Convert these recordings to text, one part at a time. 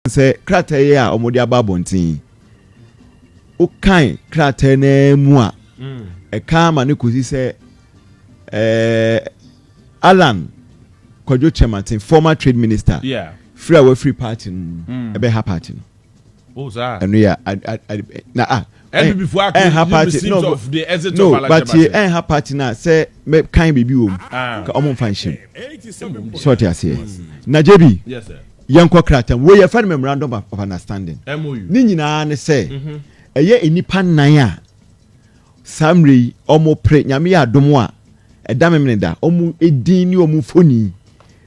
say krataa a omodi ababontin o kan krataa na mu a e ka ma ne kosi say Alan Kojo Chematin, former trade minister, free away free party, a better party. Oh, sir. And yeah, and before I have party, no, of the exit no, but he ain't her party now. Say, me kind be you. Come on, find shame. Short I say. Na JB. Yes, sir. Yanko Kratam, where you find memorandum of understanding. MoU. Nina ne say, a year in Nipan Naya. Samri, omo pre, nyamia domoa, a damemenda, omu edini omu foni.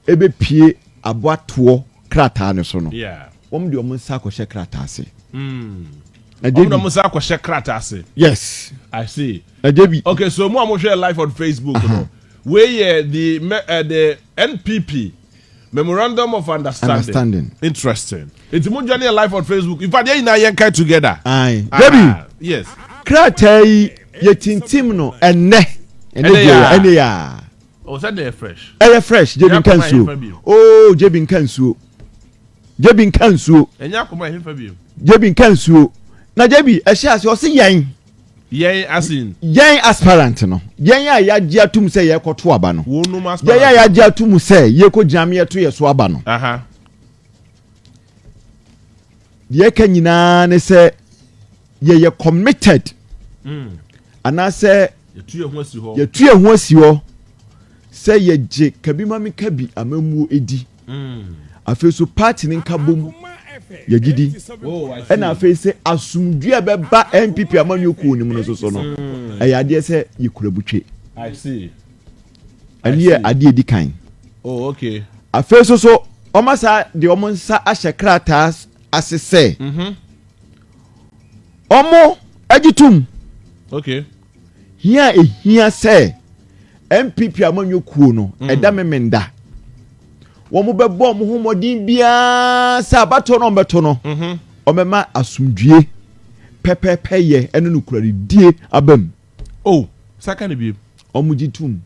Ebe pie abwatuo krata ne so no de omunsa ko she krata ase de omunsa ko she krata ase yes I see JB okay so mo share live on Facebook no where the NPP memorandum of understanding interesting it's mo journey live on Facebook if they na yen kai together JB yes krata yi yetintim no enne ya oh, that they fresh. Fresh, JB Nkansuo. Oh, JB Nkansuo. JB Nkansuo. And Akoma him for you. JB Nkansuo. Na JB, a share so see yen. Yen as in. Yen aspirant no. Yen ya gya tum say ye koto aba no. Wo no mas. Yen ya gya tum say ye ko jame to ye so aba no. Aha. Ye ka nyina ne say ye committed. Ana say ye tu ye ho asi ho. Say ye je kabima mi kabi amamu edi afi so party ni nkabom ye gidi and afi say asumdua beba NPP amanu ku ni mu so no e ya de say ye kurabutwe I see and ye ade edi kan oh okay afi so omasa de omonsa ahye krata asese omo agitum okay here say MPP amanyo kuo no eda memenda wo mo bebo mo homodin bia sa bato no beto no omema asumdue pepepe ye eno no kurari die abam oh sakane bi omugitum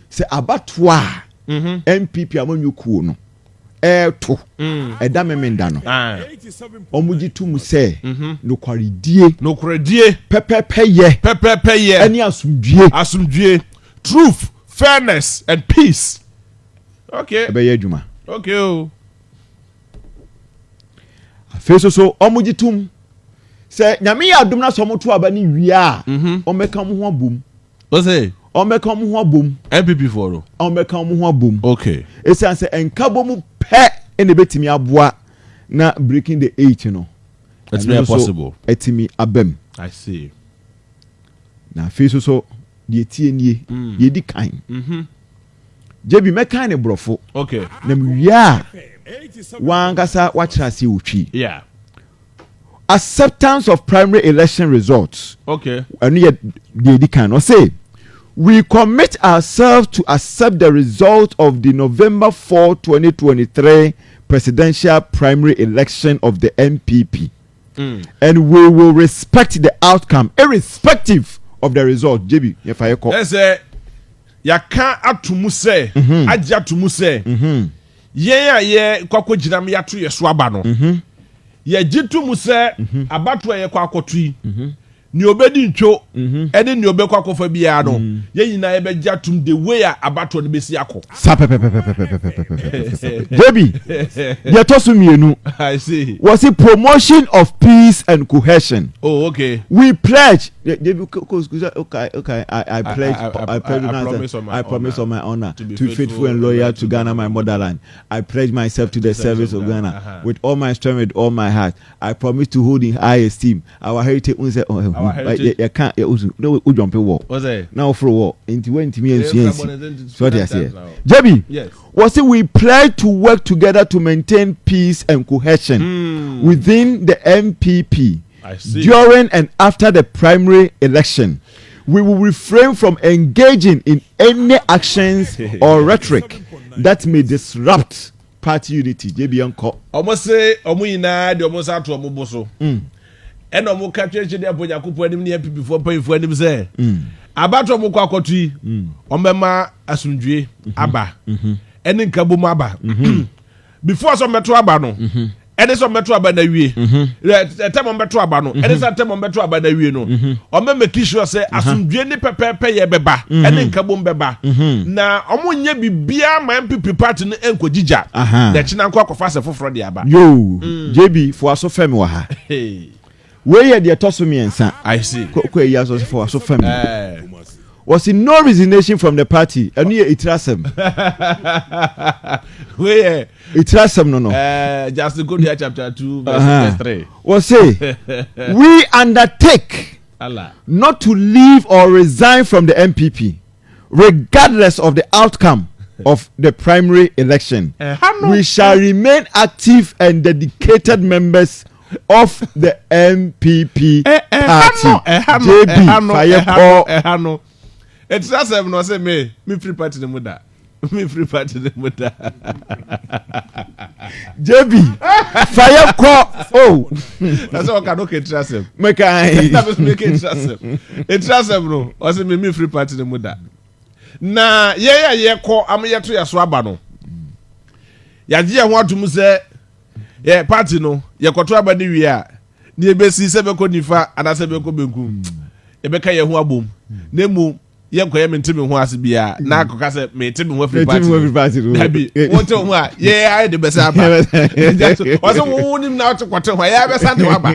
se abato a MPP amanyo kuo no to eda memenda no omugitum se no kwaridie pepepe ye eni asumdue truth, fairness, and peace. Okay. Okay. Oh. So omugitum. Say nyame adum na so moto aba ni wia. Omeka mo ho abom. What say? Omeka mo ho abom. MPP for. Omeka mo ho abom. Okay. Esan say enkabo mu pe ene betimi aboa na breaking the 8 no. That's not possible. Etimi abem. I see. Na so ye tie nie ye di kan JB meka ne brofo okay na wia wankasa wachase utwi yeah acceptance of primary election results okay and ye di kan o say we commit ourselves to accept the result of the November 4 2023 presidential primary election of the NPP and we will respect the outcome irrespective of the result JB if I call let's say ya kan atumu say aja atumu say ye kwakọ ginam ya to ye so aba no ye gitumu say abato ye kwakọtui ni obedi ntwo ene ni obekọ akọfa bia no ye nyina ye be jatum the way abato no besi akọ JB ye to so mienu I see was it promotion of peace and cohesion oh okay we pledge JB okay I pledge I promise on my honor to be faithful and loyal to Ghana my motherland I pledge myself to the service of Ghana with all my strength with all my heart I promise to hold in high esteem our heritage you can't no jump war now for war into when to me so what I say JB yes was it we pledge to work together to maintain peace and cohesion within the MPP I see during and after the primary election we will refrain from engaging in any actions or rhetoric that may disrupt party unity JB Nko almost say omuyina de almost ato omoboso eno mo ka twetwe de abonyakopo anim ne MPP for pay for anim say abato mo kwa akotui omema asundue aba ene nkabo mo aba before so meto aba no ɛde sɛ ɔmbɛto aba na wie ɛtɛm ɔmbɛto aba no ɛde sɛ ɛtɛm ɔmbɛto aba na wie no ɔmɛ make sure sɛ asomdwe ne pɛpɛɛpɛ yɛ bɛba ɛne nkabom bɛba na ɔmo nyɛ bibia ma MPP party no ɛnkɔgyigya na ɛkyena nkɔ akɔfa sɛ foforɔ de aba JB for aso fam wɔ ha wei yɛ deɛ ɛtɔ so mmiɛnsa I see kɔ ɛyi aso for aso fam was in no resignation from the party and you itrasem where itrasem no just go to chapter 2 verse 3 was say we undertake Allah not to leave or resign from the MPP regardless of the outcome of the primary election. We shall remain active and dedicated members of the MPP party. JB it's just no say me free party the muda. Me free party the muda. JB fire call. Oh, that's all can okay trust him. Make trust him. It trust him no. I say me free party the muda. Na ye call am ye to yaso aba no. Ya je ho atum say ye party no ye koto aba ni wi a ni ebesi se be ko nifa ana se be ko benku. E be ka ye ho abom. Na mu ye nkoye mentimi ho ase bia na akoka se mentimi ho free party dabi wonte ho a ye ai de besa aba oso wo nim na otokote ho ya besa de aba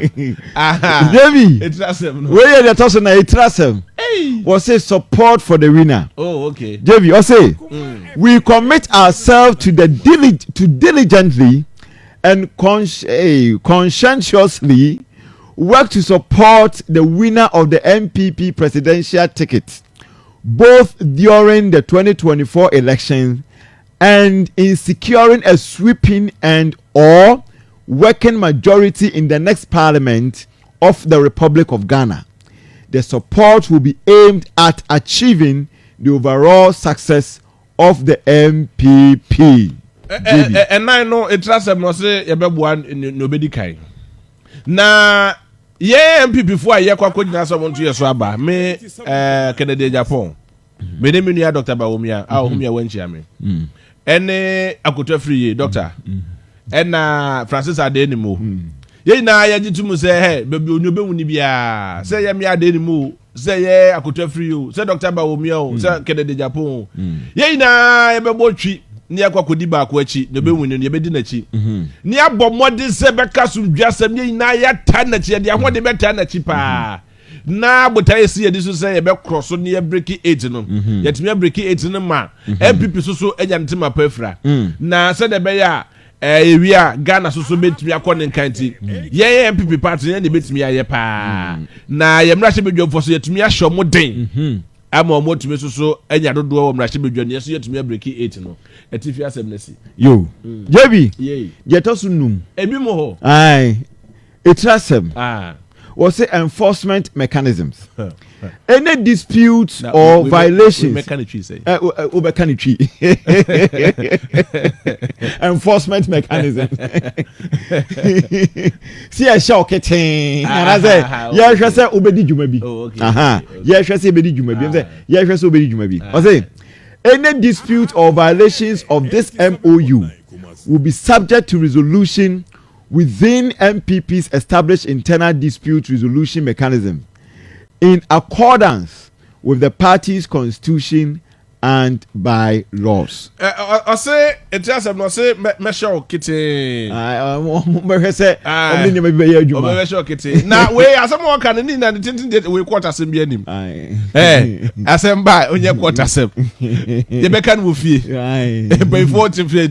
aha David itrasem no we ye the toss na itrasem was say support for the winner. Oh okay David o say we commit ourselves to diligently and conscientiously work to support the winner of the MPP presidential ticket both during the 2024 election and in securing a sweeping and or working majority in the next parliament of the Republic of Ghana. The support will be aimed at achieving the overall success of the MPP. And I know it trust them no say yebeboa nobody kai. Na MPP before ye kwa kodina so monto yeso aba me Kennedy Japan me dem nua Dr. Bawumia a ohumia wanchia me ene akotwa free doctor ena Francis Adenimo ye na ye gitumu say he bebi onyobewu ni bia say ye me Adenimo say ye akotwa free o say Dr. Bawumia o say Kennedy Japan ye na ye bebo twi ni akwa kodi ba ko achi no be wunu ni be di na chi ni abomode se be kasumdwa sam ni na ya ta na chi de ahode be ta na chi pa na botai si edi so se ye be cross ni ye break 8 no ye timi break 8 no ma MPP so enya ntima pa afra na se de be ya ewia Ghana so betimi akọ nkanti ye MPP party ne betimi aye pa na ye mra hye bedwofo so ye timi ahyo mo den ama omotumi so enya dodo wo mra hye bedwane yeso yetumi break 8 no etifi asem yo JB ye tosu num ebi mo ho ai etrasem was say enforcement mechanisms any disputes or violations mechanically say enforcement mechanism see a show keten and I say yeah hwe say obedi djuma bi yeah hwe say obedi djuma bi say yeah hwe say obedi djuma bi I say any dispute or violations of this MoU will be subject to resolution within MPP's established internal dispute resolution mechanism in accordance with the party's constitution and by laws. I say it just no say me show kiti. Me say omni me be adwuma. Me show kiti. Na we asem kan ni na tintin de we quarter asem bi anim. Asem ba onye quarter asem. Ye be kan wo fie. By 40 fie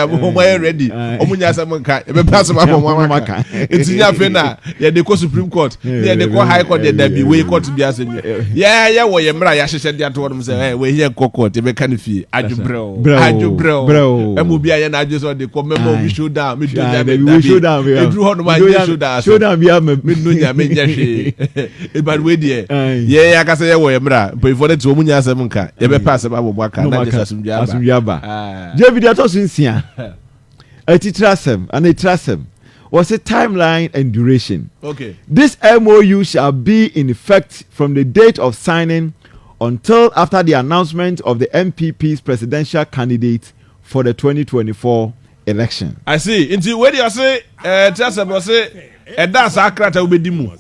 mo ready. Omunya asem kan. E be pass ma mo maka. Etinya fe na ye de ko Supreme Court, ye de ko High Court de da bi we court bi asem. Ye wo ye mra ya hyehyɛ de ato dem say we here kokko te be kan fi adubro emu bia ye na adwo so de ko memo we show down me do that we show down we do ho no ma show down bia me no nya me nya hwe e bad we there ye ya ka say ye wo ye mra but for that omunya asem nka ye be pass am abo aka na de asumdua ba David ato sinsia atitrasem and itrasem was a timeline and duration. Okay. This MoU shall be in effect from the date of signing until after the announcement of the MPP's presidential candidate for the 2024 election. I see. Into where you say, just about say, that's a crater will be dimu.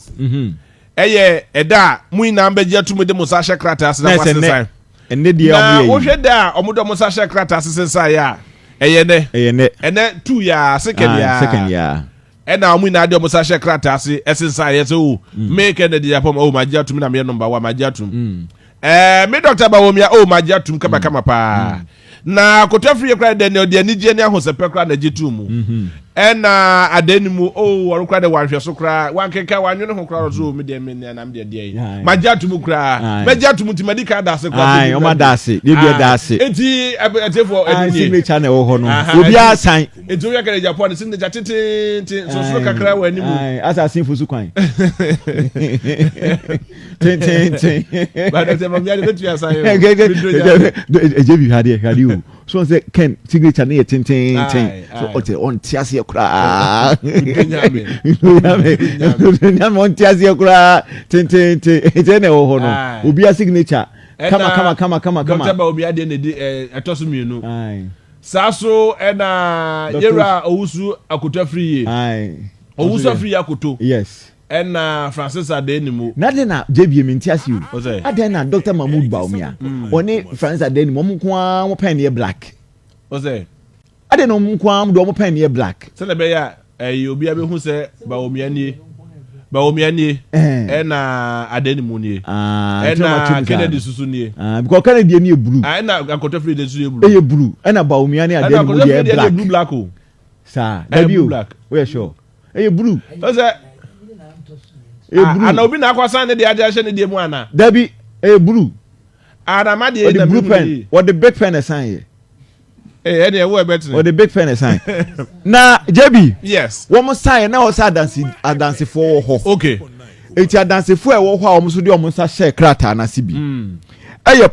Eda, we number jet to me the Musasha craters. And the dear, what you there, Omuda Musasha craters is ya. And then 2 years, second year. And now we now do Musasha craters, SSI, make any diapom, oh, my jet to me, number one, my jet. Me Dr. Bawomia, oh, my jet to come pa. Na kotafri ekra de ne de nigye ne ahosepekra na gitu mu na adenimu warukra de wanhwe so kra wankeka wanwene ho kra so me de me na me de magatu mu kra magatu mu timadika da se kra ai o ma da se de bia da se enti etefo edunye signature na wo ho no obi asan enti o yakere Japan signature tete so kakra wa animu ai assassin fusu kwan ten ba de ma bia de betu asan yo JB hade so say Ken signature na ten so o te on tiase kra nyame on tiase kra ten na wo ho no obi a signature kama Dr. ba obi ade ne etoso mienu saso na yera owusu akoto free owusu free akoto yes Francis Adenimu. Nothing na JB Mintiasi. Adena Dr. Mahmoud Baumia. Oni Francis Adenimu mukwa mo pen black. Oze. Adena mukwa mo do pen black. Se na be ya obi abe hu se Baumia ni. Na Adenimu ni. Na Kennedy susu ni. Because Kennedy ni blue. Na Akoto free de susu blue. E blue. Na Baumia ni Adenimu ni black. Blue black o. Sir, black. We are sure. E blue. Oze. Ana obi na akwasa ne de aja ne de mu ana Dabi blue ma de the blue pen what the big pen assign any e wo better what the big pen assign na JB yes wo mo sign na wo sa dance for ho okay eti dance for e wo ho a wo so de wo sa share krata na sibi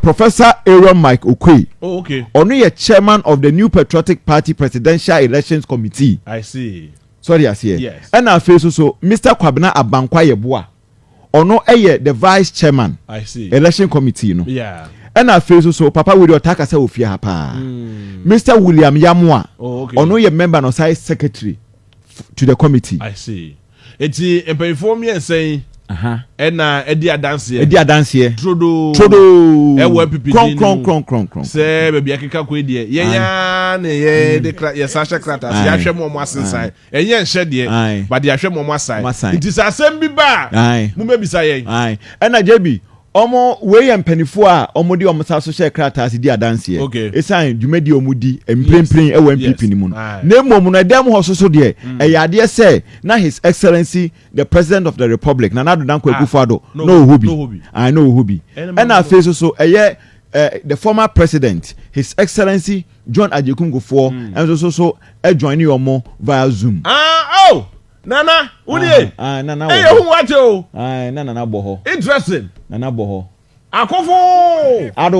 Professor Aaron Mike Okwe. Oh, okay. Ono ye chairman of the New Patriotic Party Presidential Elections Committee. I see. Sorry, I see. Yes. And I feel so Mr. Kwabena Abankwa Yeboa. Ono the vice chairman. I see. Election committee, you know. Yeah. And I feel so Papa will attack us ofia hapa. Mr. William Yamwa. Oh, okay. Ono ye member no side secretary to the committee. I see. It's inform me and say Eddie Adansi. Trodo. Kron. Say baby akeka ko die. Ye de Sasha Kratas. Ya hwe mo asensan. Enye nhye de. But ya hwe mo asai. It is asem bi ba. Mu mebisa yen. And JB omo we empanifo a omo de omo sa so share kratas di adanse e sign dwumadi omudi emprempren e NPP ni mu no na mom no dem ho so de e yade say na his excellency the president of the republic na nado danko Akufo-Addo no hobi I know hobi and na face so the former president his excellency John Ajekungufor and so join you omo via Zoom Nana, Uni. Nana. Hey, who watch you? Nana boho. Interesting. Nana boho. Akofo. Ado.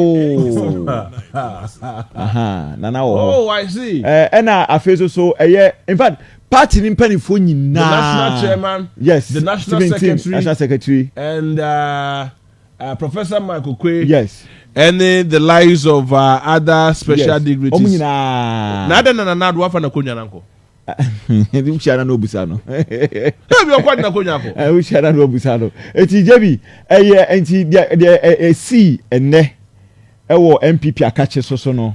Nana boho. Oh, I see. I feel so. In fact, party in penny for you now. The national chairman. Yes. The national secretary. National secretary. And Professor Michael Kwe. Yes. And the lives of other special dignitaries. Nada na dwafa na konya nanko. Ushara no busano. Ebi okwadi na konya ko. Ushara no busano. Eti JB enti the C enne ewo NPP akache soso no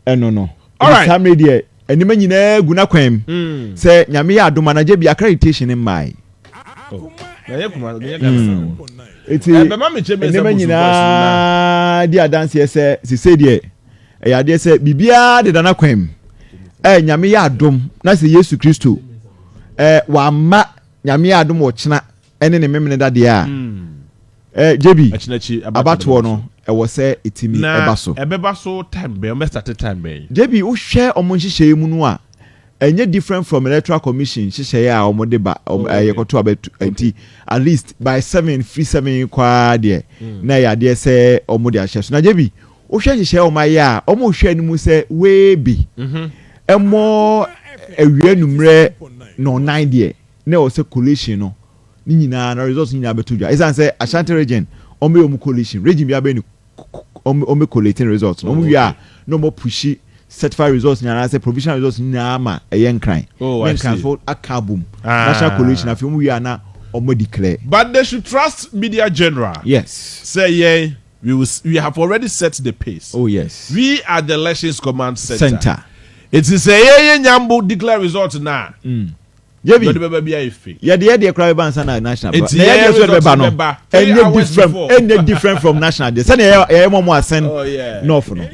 eno no. All right. Samre de enima nyina guna kwam. Se nyame ya adoma na JB accreditation in mai. Na ye kuma kana. Eti enima nyina dia dance se de ya de se bibia de dana kwam. Nyame ya adom na se Yesu Kristo wa ma nyame ya adom wo kina ene ne memene dade a JB abato no wo se etimi eba so time be o start time be JB wo hwe omo nhihye mu no a enye different from electoral commission nhihye a omo de ba yekoto abatu anti at least by 7 kwa de na ya de se omo de ahye so na JB wo hwe nhihye omo ya omo hwe ni mu se we bi emo ewie numre no 9 de na o se collation no ni nyina na results nyina betodwa is an say Ashanti region omo collation region bia be ni omo collating results no wi a no mo pushi certified results nyana say provisional results nyana ma yen cry I see. So akabum national coalition afim we are na omo declare, but they should trust media general. Yes, say yeah, we have already set the pace. Oh yes, we are the elections command center. It is a nyambo declare results now. Yeah, the cry ban sana national. It's different from national. They say more send north no.